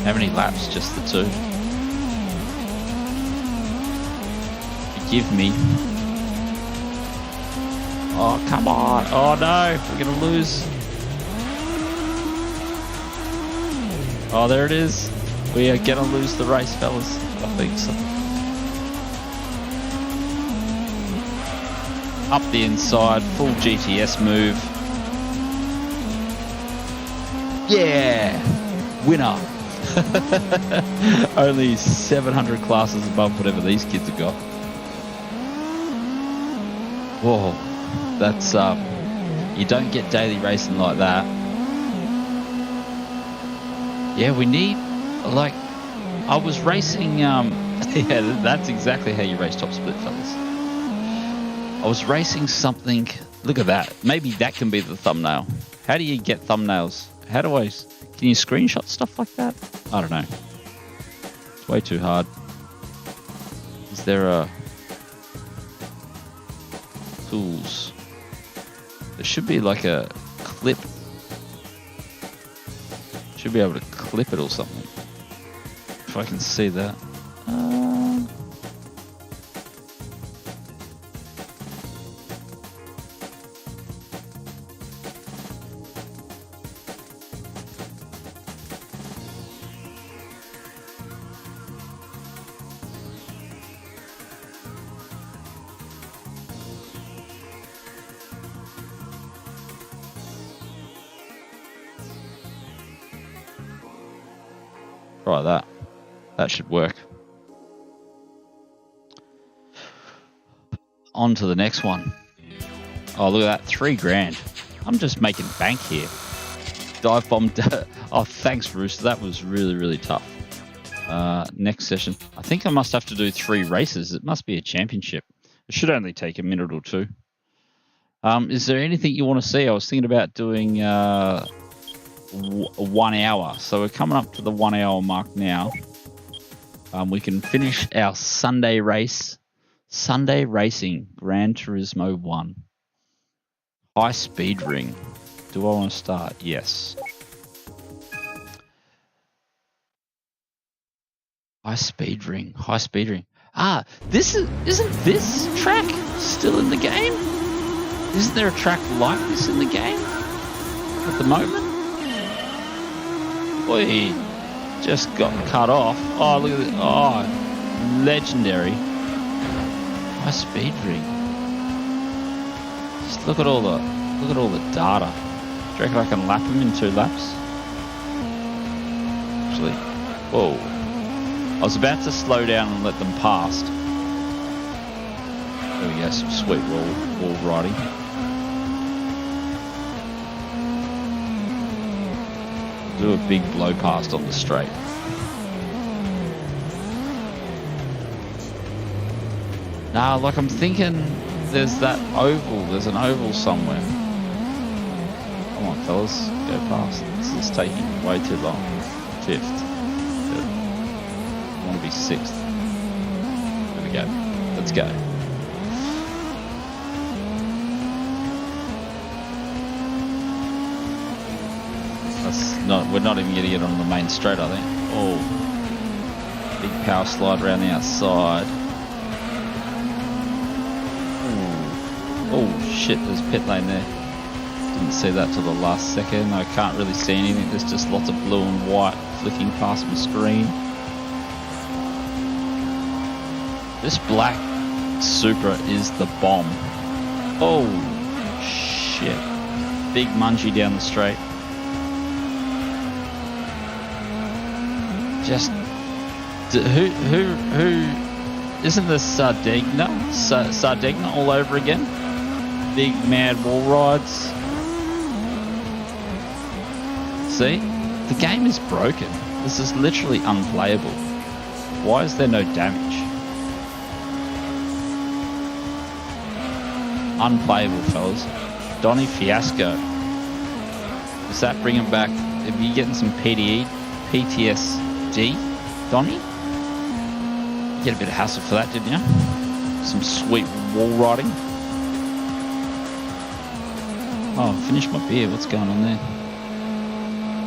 How many laps? Just the 2. Forgive me. Oh, come on. Oh, no. We're going to lose. Oh, there it is. We are going to lose the race, fellas. I think so. Up the inside, full GTS move. Yeah, winner. Only 700 classes above whatever these kids have got. Whoa, that's you don't get daily racing like that. Yeah, we need, like, I was racing. Yeah, that's exactly how you race top split, fellas. I was racing something. Look at that. Maybe that can be the thumbnail. How do you get thumbnails? How do I? Can you screenshot stuff like that? I don't know. It's way too hard. Is there a tools? There should be like a clip. Should be able to clip it or something. If I can see that. Try that. That should work. On to the next one. Oh, look at that. $3,000. I'm just making bank here. Dive bombed. Oh, thanks, Rooster. That was really, really tough. Next session. I think I must have to do 3 races. It must be a championship. It should only take a minute or 2. Is there anything you want to see? I was thinking about doing 1 hour. So we're coming up to the 1 hour mark now. We can finish our Sunday race. Sunday racing, Gran Turismo 1. High speed ring. Do I want to start? Yes. High speed ring. High speed ring. Ah, isn't this track still in the game? Isn't there a track like this in the game at the moment? Boy, just got cut off. Oh, look at this. Oh, legendary. High speed ring. Just look at all the data. Do you reckon I can lap him in 2 laps? Actually, whoa. I was about to slow down and let them past. There we go, some sweet wall riding. Do a big blow past on the straight. Nah, like I'm thinking there's that oval. There's an oval somewhere. Come on, fellas, go past. This is taking way too long. 5th. I want to be 6th. There we go. Let's go. We're not even going to get on the main straight, I think. Oh, big power slide around the outside. Oh shit, there's pit lane there. Didn't see that till the last second. I can't really see anything. There's just lots of blue and white flicking past my screen. This black Supra is the bomb. Oh shit. Big mungie down the straight. Just who isn't this Sardegna all over again? Big mad wall rides. See, the game is broken. This is literally unplayable. Why is there no damage? Unplayable, fellas. Donny Fiasco. Does that bring him back? Are you getting some PTSD, Donny? You get a bit of hassle for that, didn't you? Some sweet wall riding. Oh, finished my beer. What's going on there?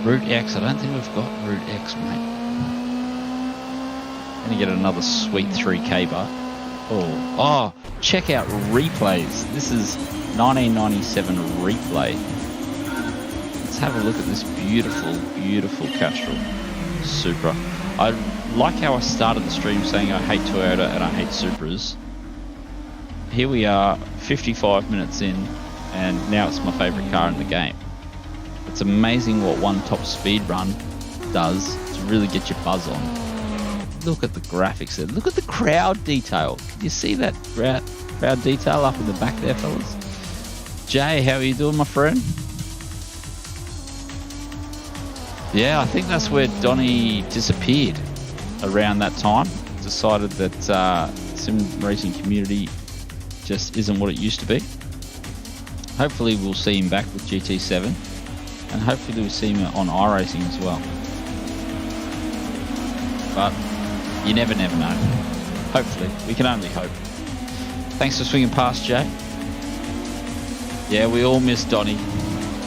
Route X. I don't think we've got Route X, mate. Gonna get another sweet 3K bar. Oh, check out replays. This is 1997 replay. Let's have a look at this beautiful, beautiful Castrol Supra. I like how I started the stream saying I hate Toyota and I hate Supras. Here we are, 55 minutes in, and now it's my favourite car in the game. It's amazing what one top speed run does to really get your buzz on. Look at the graphics there. Look at the crowd detail. You see that crowd detail up in the back there, fellas? Jay, how are you doing, my friend? Yeah, I think that's where Donny disappeared around that time. Decided that sim racing community just isn't what it used to be. Hopefully we'll see him back with GT7, and hopefully we'll see him on iRacing as well. But you never know. Hopefully, we can only hope. Thanks for swinging past, Jay. Yeah, we all miss Donny.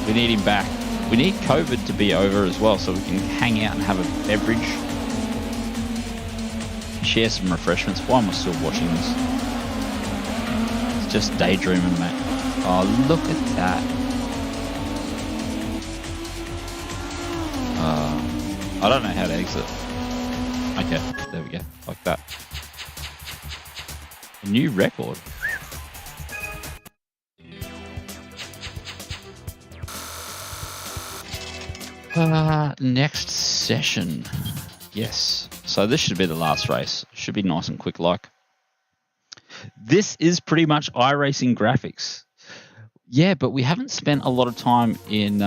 We need him back. We need COVID to be over as well, so we can hang out and have a beverage, share some refreshments. Why am I still watching this? It's just daydreaming, mate. Oh, look at that. I don't know how to exit. Okay, there we go, like that. A new record. Next session. Yes. So this should be the last race. Should be nice and quick like. This is pretty much iRacing graphics. Yeah, but we haven't spent a lot of time in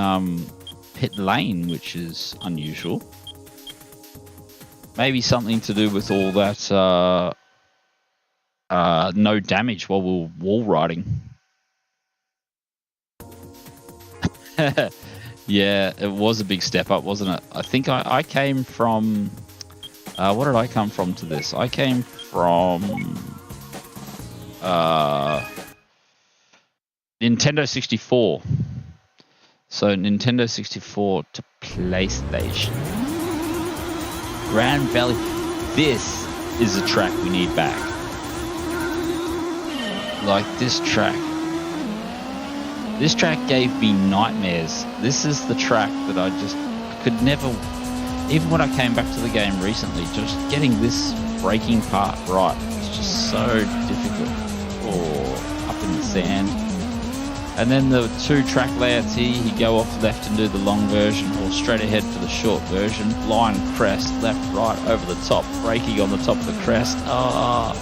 pit lane, which is unusual. Maybe something to do with all that no damage while we were wall riding. Yeah, it was a big step up, wasn't it? I think I came from... what did I come from to this? I came from... Nintendo 64. So Nintendo 64 to PlayStation. Grand Valley. This is a track we need back. Like this track. This track gave me nightmares. This is the track that I could never, even when I came back to the game recently, just getting this braking part right. It's just so difficult. Oh, up in the sand. And then the two track layouts here, you go off left and do the long version, or straight ahead for the short version. Blind crest, left, right, over the top, braking on the top of the crest. Ah,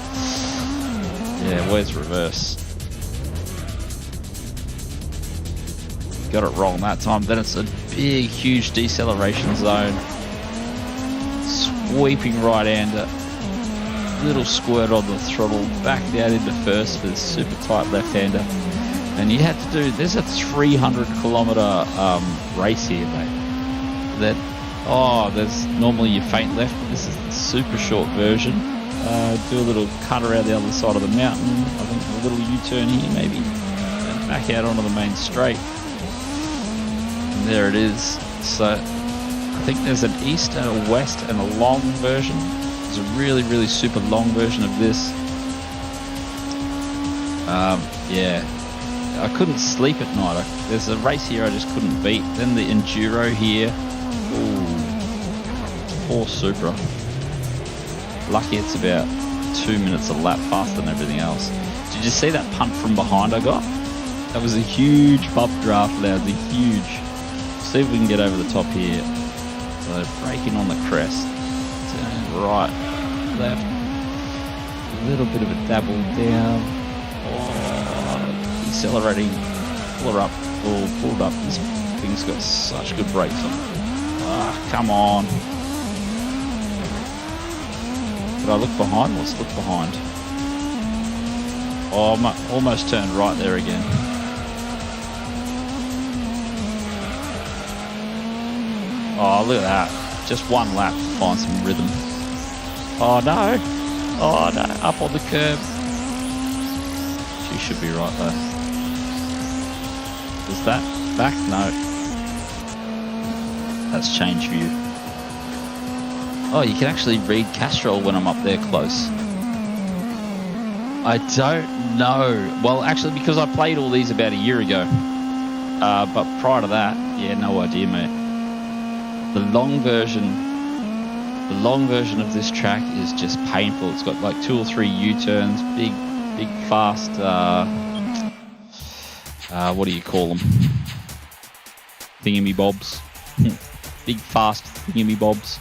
yeah, where's reverse? Got it wrong that time. Then it's a big, huge deceleration zone. Sweeping right-hander. Little squirt on the throttle, back down into first for this super tight left-hander. And you had to do, there's a 300-kilometer race here, mate. There's normally your faint left, but this is the super short version. Do a little cut around the other side of the mountain. I think a little U-turn here, maybe. And back out onto the main straight. And there it is. So I think there's an east and a west and a long version. There's a really, really super long version of this. Yeah. I couldn't sleep at night. There's a race here I just couldn't beat. Then the Enduro here. Ooh, poor Supra. Lucky it's about 2 minutes a lap faster than everything else. Did you see that punt from behind I got? That was a huge pump draft, lads. Huge. See if we can get over the top here. So braking on the crest. Turn right, left. A little bit of a dabble down. Accelerating, pull her up, pull it up. This thing's got such good brakes on it. Ah, come on. Did I look behind? Let's look behind. Oh, I almost turned right there again. Oh, look at that. Just one lap to find some rhythm. Oh no. Oh no, up on the curb. She should be right though. Is that back? No. That's change view. Oh, you can actually read Castrol when I'm up there close. I don't know. Well, actually, because I played all these about a year ago. But prior to that, yeah, no idea, mate. The long version of this track is just painful. It's got like 2 or 3 U-turns, big, fast. What do you call them? Thingamybobs. Big, fast thingamybobs.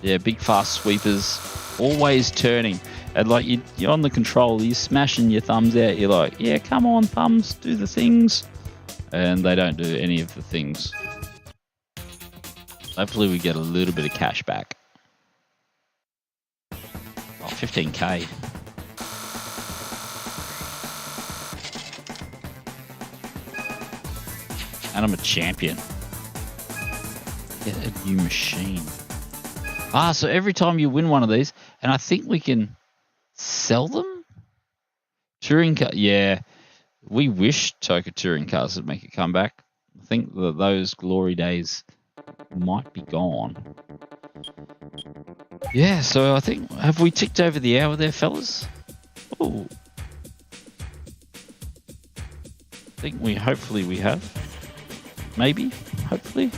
Yeah, big, fast sweepers. Always turning. And like you're on the control, you're smashing your thumbs out. You're like, yeah, come on, thumbs, do the things. And they don't do any of the things. Hopefully we get a little bit of cash back. 15k. And I'm a champion. Get a new machine. So every time you win one of these, and I think we can sell them? Touring car, yeah. We wish Toka touring cars would make a comeback. I think that those glory days might be gone. Yeah, so I think, have we ticked over the hour there, fellas? Oh. I think hopefully we have. Maybe, hopefully.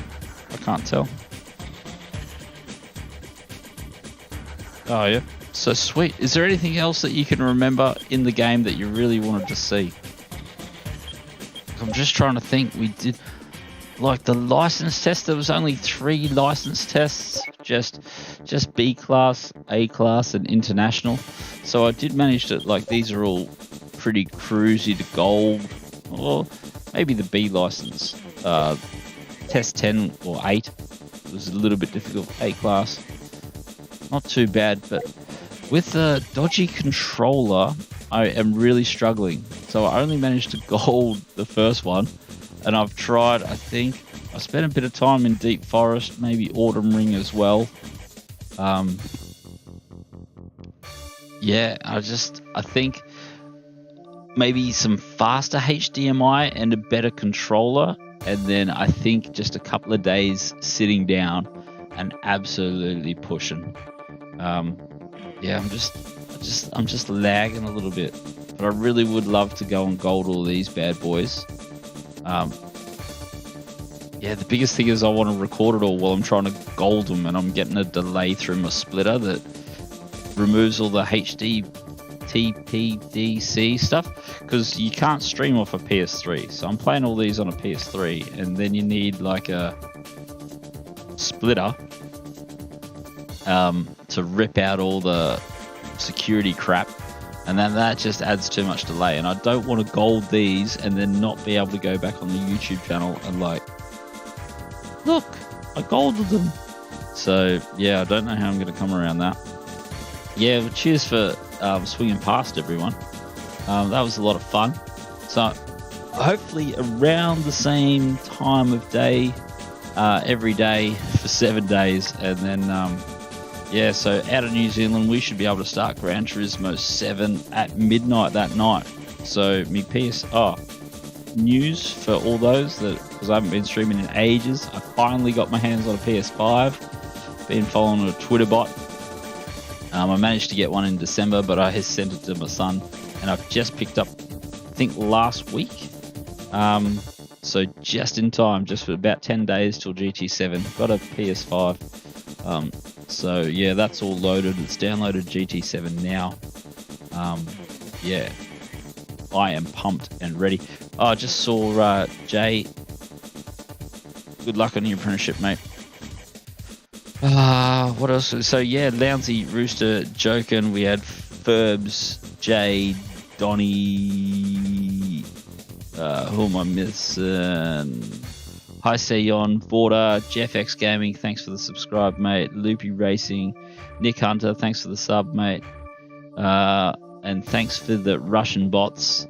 I can't tell. Oh, yeah. So sweet. Is there anything else that you can remember in the game that you really wanted to see? I'm just trying to think. We did, like the license test, there was only 3 license tests, just B class, A class, and international. So I did manage to, like, these are all pretty cruisy to gold, or maybe the B license. Test 10 or 8 was a little bit difficult. A class, not too bad, but with the dodgy controller, I am really struggling. So I only managed to gold the first one, and I've tried, I think, I spent a bit of time in Deep Forest, maybe Autumn Ring as well. Yeah, I think maybe some faster HDMI and a better controller, and then I think just a couple of days sitting down and absolutely pushing. Yeah, I'm just lagging a little bit, but I really would love to go and gold all these bad boys. Yeah, the biggest thing is I want to record it all while I'm trying to gold them, and I'm getting a delay through my splitter that removes all the HD TPDC stuff, because you can't stream off a PS3. So I'm playing all these on a PS3, and then you need like a splitter to rip out all the security crap, and then that just adds too much delay. And I don't want to gold these and then not be able to go back on the YouTube channel and like, look, I golded them. So yeah, I don't know how I'm going to come around that. Yeah, well, cheers for swinging past, everyone. That was a lot of fun. So hopefully around the same time of day every day for 7 days, and then yeah, so out of New Zealand we should be able to start Gran Turismo 7 at midnight that night. So me news for all those that, because I haven't been streaming in ages, I finally got my hands on a PS5. Been following a Twitter bot. I managed to get one in December, but I sent it to my son, and I've just picked up, I think, last week. So just in time, just for about 10 days till GT7. Got a PS5. So yeah, that's all loaded. It's downloaded GT7 now. Yeah, I am pumped and ready. Oh, I just saw Jay. Good luck on your apprenticeship, mate. What else? So yeah, Lounsey, Rooster, Jokin. We had Ferbs, Jay, Donny. Who am I missing? Hi, Seyon, Vorda, Jeff X Gaming. Thanks for the subscribe, mate. Loopy Racing, Nick Hunter. Thanks for the sub, mate. And thanks for the Russian bots.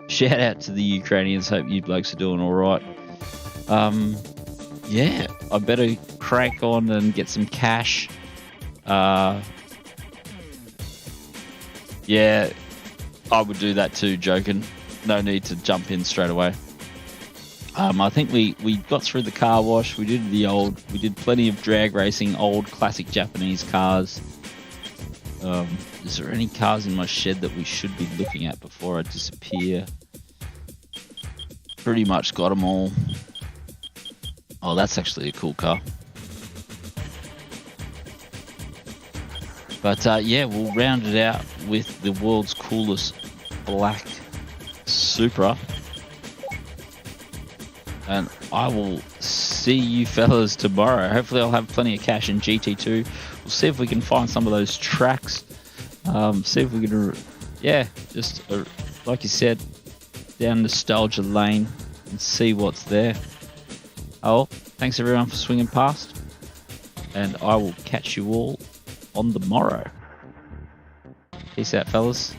Shout out to the Ukrainians. Hope you blokes are doing all right. Yeah, I better crank on and get some cash. Yeah, I would do that too, Joking. No need to jump in straight away. I think we got through the car wash. We did plenty of drag racing, old classic Japanese cars. Is there any cars in my shed that we should be looking at before I disappear? Pretty much got them all. Oh, that's actually a cool car. But yeah, we'll round it out with the world's coolest black Supra. And I will see you fellas tomorrow. Hopefully I'll have plenty of cash in GT2. We'll see if we can find some of those tracks. See if we can, yeah, just like you said, down nostalgia lane and see what's there. Oh, thanks everyone for swinging past, and I will catch you all on the morrow. Peace out, fellas.